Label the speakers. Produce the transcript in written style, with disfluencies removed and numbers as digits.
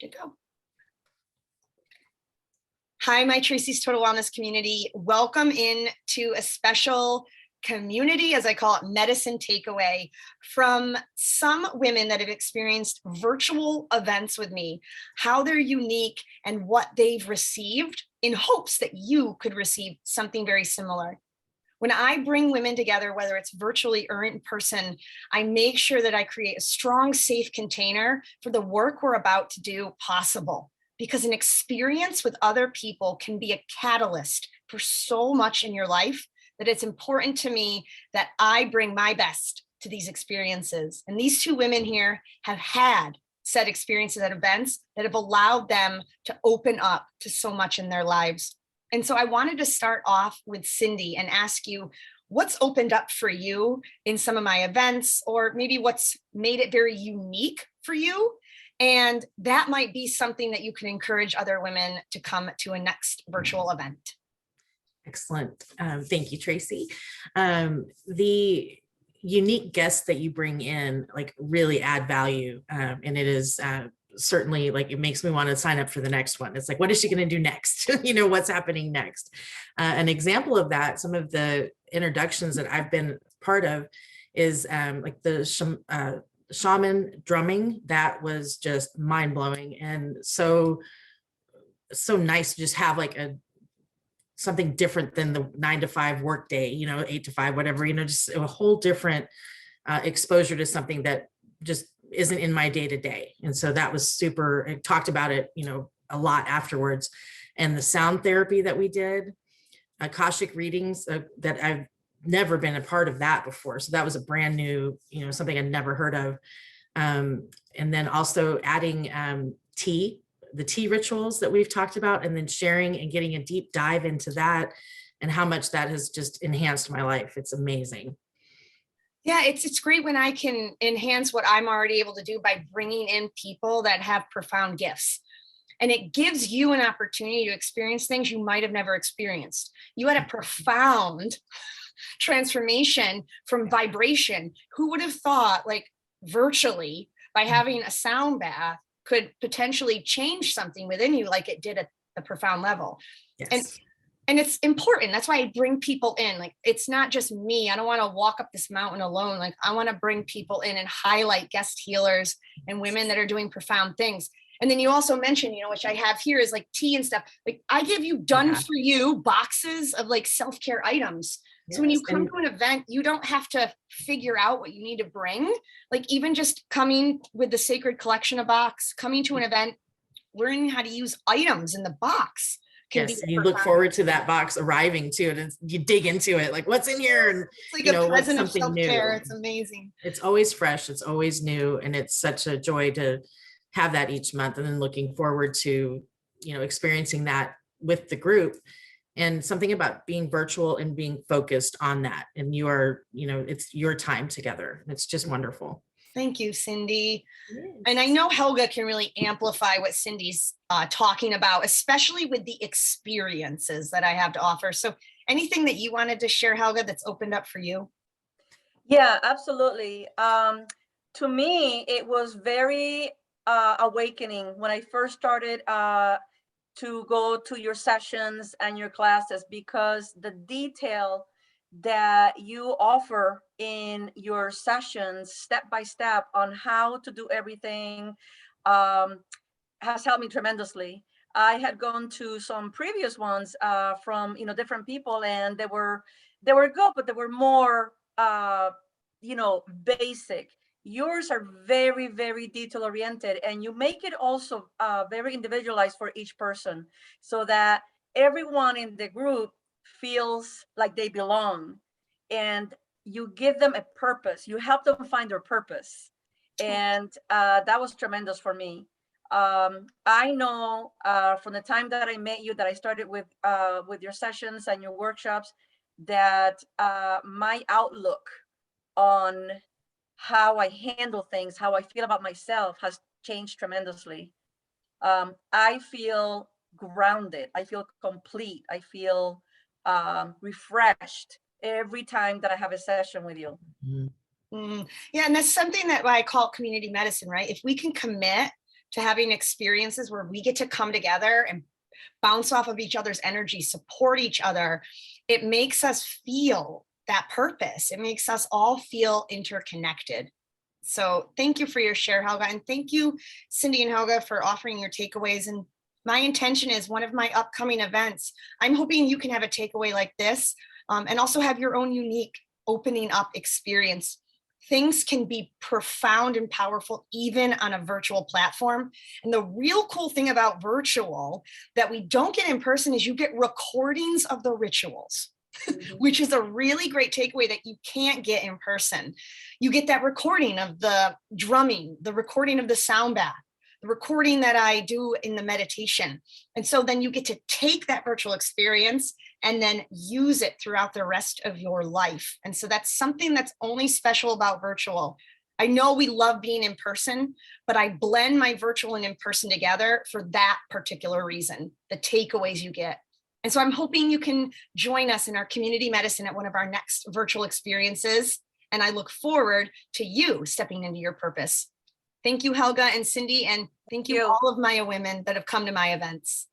Speaker 1: Good to go. Hi, my Tracy's Total Wellness community. Welcome in to a special community, as I call it, medicine takeaway from some women that have experienced virtual events with me, how they're unique and what they've received in hopes that you could receive something very similar. When I bring women together, whether it's virtually or in person, I make sure that I create a strong, safe container for the work we're about to do possible. Because an experience with other people can be a catalyst for so much in your life that it's important to me that I bring my best to these experiences. And these two women here have had said experiences at events that have allowed them to open up to so much in their lives. And so I wanted to start off with Cindy and ask you, what's opened up for you in some of my events, or maybe what's made it very unique for you? And that might be something that you can encourage other women to come to a next virtual event.
Speaker 2: Excellent. Thank you, Tracy. The unique guests that you bring in like really add value. And it is certainly like, it makes me want to sign up for the next one. It's like, what is she going to do next? What's happening next? An example of that, some of the introductions that I've been part of is like the shaman drumming. That was just mind blowing. And so nice to just have like something different than the 9 to 5 work day, 8 to 5, whatever, just a whole different exposure to something that just isn't in my day to day. And so that was super. I talked about it, a lot afterwards. And the sound therapy that we did, Akashic readings that I've never been a part of that before. So that was a brand new, something I'd never heard of. And then also adding the tea rituals that we've talked about, and then sharing and getting a deep dive into that and how much that has just enhanced my life. It's amazing.
Speaker 1: Yeah, it's great when I can enhance what I'm already able to do by bringing in people that have profound gifts. And it gives you an opportunity to experience things you might have never experienced. You had a profound transformation from vibration. Who would have thought, like, virtually by having a sound bath could potentially change something within you like it did at the profound level?
Speaker 2: Yes.
Speaker 1: And it's important. That's why I bring people in. Like, it's not just me. I don't want to walk up this mountain alone. Like, I want to bring people in and highlight guest healers and women that are doing profound things. And then you also mentioned, which I have here is like tea and stuff. Like, I give you done for you boxes of like self-care items. So when you come to an event, you don't have to figure out what you need to bring. Like, even just coming with the Sacred Collection of box, coming to an event, learning how to use items in the box.
Speaker 2: Yes, you look forward to that box arriving too, and you dig into it, like what's in here, and
Speaker 1: it's like a present of self-care. It's amazing.
Speaker 2: It's always fresh, it's always new, and it's such a joy to have that each month, and then looking forward to experiencing that with the group. And something about being virtual and being focused on that, and you are, it's your time together. It's just wonderful.
Speaker 1: Thank you, Cindy. Yes. And I know Helga can really amplify what Cindy's talking about, especially with the experiences that I have to offer. So anything that you wanted to share, Helga, that's opened up for you?
Speaker 3: Yeah, absolutely. To me, it was very awakening when I first started to go to your sessions and your classes, because the detail that you offer in your sessions, step by step, on how to do everything, has helped me tremendously. I had gone to some previous ones from different people, and they were good, but they were more basic. Yours are very, very detail oriented, and you make it also very individualized for each person, so that everyone in the group feels like they belong, and you give them a purpose. You help them find their purpose. And that was tremendous for me. I know from the time that I met you, that I started with your sessions and your workshops, that my outlook on how I handle things, how I feel about myself, has changed tremendously. I feel grounded. I feel complete. I feel refreshed every time that I have a session with you.
Speaker 1: Mm-hmm. Yeah, and that's something that I call community medicine, right? If we can commit to having experiences where we get to come together and bounce off of each other's energy, support each other. It makes us feel that purpose. It makes us all feel interconnected. So thank you for your share, Helga. And thank you, Cindy and Helga, for offering your takeaways. And my intention is one of my upcoming events, I'm hoping you can have a takeaway like this, and also have your own unique opening up experience. Things can be profound and powerful even on a virtual platform. And the real cool thing about virtual that we don't get in person is you get recordings of the rituals, which is a really great takeaway that you can't get in person. You get that recording of the drumming, the recording of the sound bath, the recording that I do in the meditation. And so then you get to take that virtual experience and then use it throughout the rest of your life. And so that's something that's only special about virtual. I know we love being in person, but I blend my virtual and in person together for that particular reason, the takeaways you get. And so I'm hoping you can join us in our community medicine at one of our next virtual experiences. And I look forward to you stepping into your purpose. Thank you, Helga and Cindy, and thank you all of my women that have come to my events.